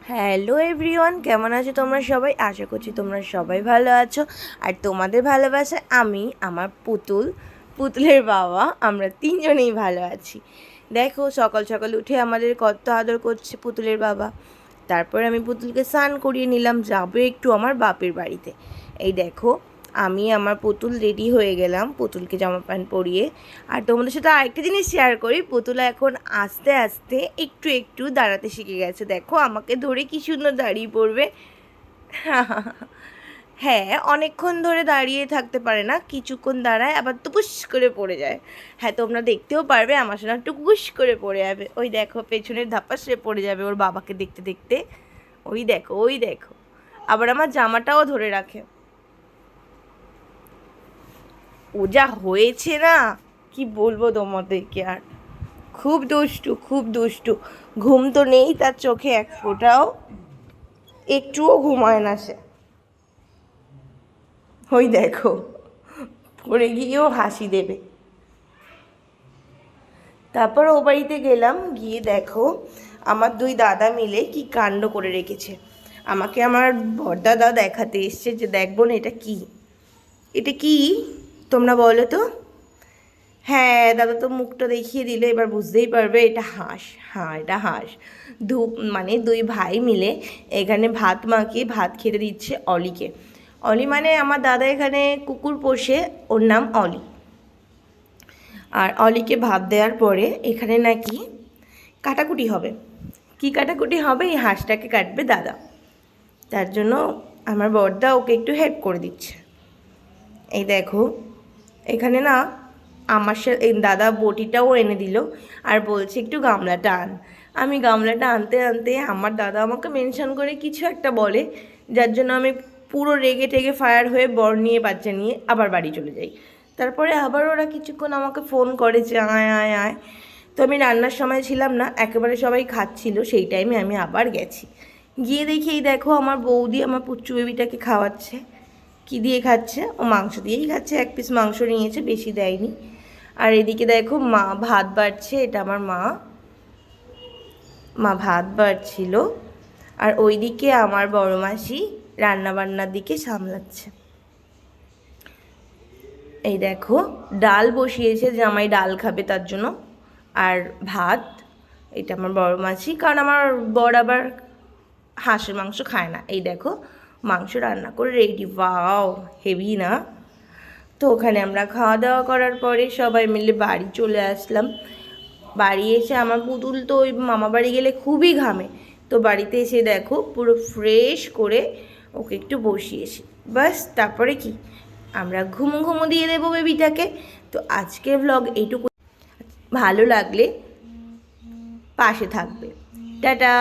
Hello everyone, কেমন আছো তোমরা সবাই? আশা করছি তোমরা সবাই ভালো আছো। আর তোমাদের ভালোবাসায় আমি আমার পুতুলের বাবা আমরা তিনজনেই ভালো আছি। দেখো সকাল সকাল উঠে আমাদের কত আদর করছে পুতুলের বাবা। তারপর আমি পুতুলকে স্নান করিয়ে নিলাম, যাবে একটু আমার বাপের বাড়িতে। এই দেখো আমি আমার পুতুল রেডি হয়ে গেলাম, পুতুলকে জামা প্যান্ট পরিয়ে। আর তোমাদের সাথে আরেকটা জিনিস শেয়ার করি, পুতুল এখন আস্তে আস্তে একটু একটু দাঁড়াতে শিখে গেছে। দেখো আমাকে ধরে কি সুন্দর দাঁড়িয়ে পড়বে। হ্যাঁ, অনেকক্ষণ ধরে দাঁড়িয়ে থাকতে পারে না, কিছুক্ষণ দাঁড়ায় আবার টুকুস করে পড়ে যায়। হ্যাঁ, তোমরা দেখতেও পারবে আমার সোনা টুকুস করে পড়ে যাবে। ওই দেখো পেছনের ধাপাসে পড়ে যাবে ওর বাবাকে দেখতে দেখতে। ওই দেখো ওই দেখো, আবার আমার জামাটাও ধরে রাখে। ও যা হয়েছে না, কি বলবো তোমাদেরকে আর। খুব দুষ্টু খুব দুষ্টু। ঘুম তো নেই তার চোখে এক ফোঁটাও, একটুও ঘুমায় না সে। ওই দেখো পড়ে গিয়েও হাসি দেবে। তারপর ও বাড়িতে গেলাম, গিয়ে দেখো আমার দুই দাদা মিলে কি কাণ্ড করে রেখেছে। আমাকে আমার বড়দাদা দেখাতে এসছে যে দেখবো না এটা কি, এটা কি তোমরা বলো তো। হ্যাঁ, দাদা তো মুখটা দেখিয়ে দিল, এবার বুঝতেই পারবে এটা হাঁস। হ্যাঁ, এটা হাঁস। মানে দুই ভাই মিলে এখানে ভাত মাখিয়ে ভাত খেতে দিচ্ছে অলিকে। অলি মানে আমার দাদা এখানে কুকুর পোষে, ওর নাম অলি। আর অলিকে ভাত দেওয়ার পরে এখানে নাকি কাটাকুটি হবে। কি কাটাকুটি হবে? এই হাঁসটাকে কাটবে দাদা। তার জন্য আমার বড়দা ওকে একটু হেল্প করে দিচ্ছে। এই দেখো এখানে না আমার সাথে দাদা বটিটাও এনে দিল আর বলছে একটু গামলাটা আন। আমি গামলাটা আনতে আনতে আমার দাদা আমাকে মেনশন করে কিছু একটা বলে, যার জন্য আমি পুরো রেগে টেগে ফায়ার হয়ে বর নিয়ে বাচ্চা নিয়ে আবার বাড়ি চলে যাই। তারপরে আবার ওরা কিছুক্ষণ আমাকে ফোন করে যে আয় আয় আয়। তো আমি রান্নার সময় ছিলাম না, একেবারে সবাই খাচ্ছিল, সেই টাইমে আমি আবার গেছি। গিয়ে দেখি এই দেখো আমার বৌদি আমার পুচ্চু বেবিটাকে খাওয়াচ্ছে। কি দিয়ে খাচ্ছে? ও মাংস দিয়েই খাচ্ছে, এক পিস মাংস নিয়েছে, বেশি দেয়নি। আর এদিকে দেখো মা ভাত বাড়ছে, এটা আমার মা মা ভাত বাড়ছিল। আর ওইদিকে আমার বড় মাসি রান্নাবান্নার দিকে সামলাচ্ছে। এই দেখো ডাল বসিয়েছে, জামাই ডাল খাবে তার জন্য। আর ভাত, এটা আমার বড় মাসি, কারণ আমার বর আবার হাঁসের মাংস খায় না। এই দেখো মাংস রান্না করে রেডি। ওয়াও, হেভি না? তো ওখানে আমরা খাওয়া দাওয়া করার পরে সবাই মিলে বাড়ি চলে আসলাম। বাড়ি এসে আমার পুতুল তো ওই মামা বাড়ি গেলে খুবই ঘামে, তো বাড়িতে এসে দেখো পুরো ফ্রেশ করে ওকে একটু বসিয়েছি। বাস, তারপরে কি আমরা ঘুমো দিয়ে দেবো বেবিটাকে। তো আজকের ব্লগ এইটুকু। ভালো লাগলে পাশে থাকবে। টাটা।